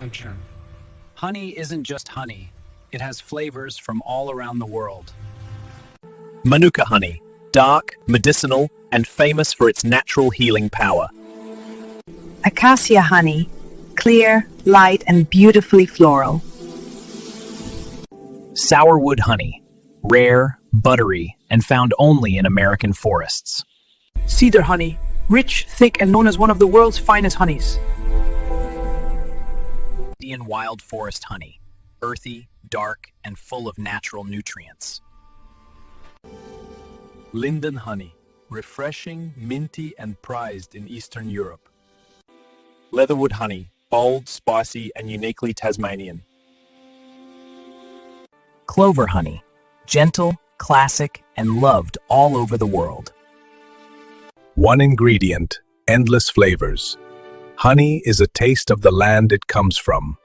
अच्छा। Honey isn't just honey. It has flavors from all around the world. Manuka honey, dark, medicinal, and famous for its natural healing power. Acacia honey, clear, light, and beautifully floral. Sourwood honey, rare, buttery, and found only in American forests. Sidr honey, rich, thick, and known as one of the world's finest honeys. Indian wild forest honey, earthy, dark, and full of natural nutrients. Linden honey, refreshing, minty, and prized in Eastern Europe. Leatherwood honey, bold, spicy, and uniquely Tasmanian. Clover honey, gentle, classic, and loved all over the world. One ingredient, endless flavors. Honey is a taste of the land it comes from.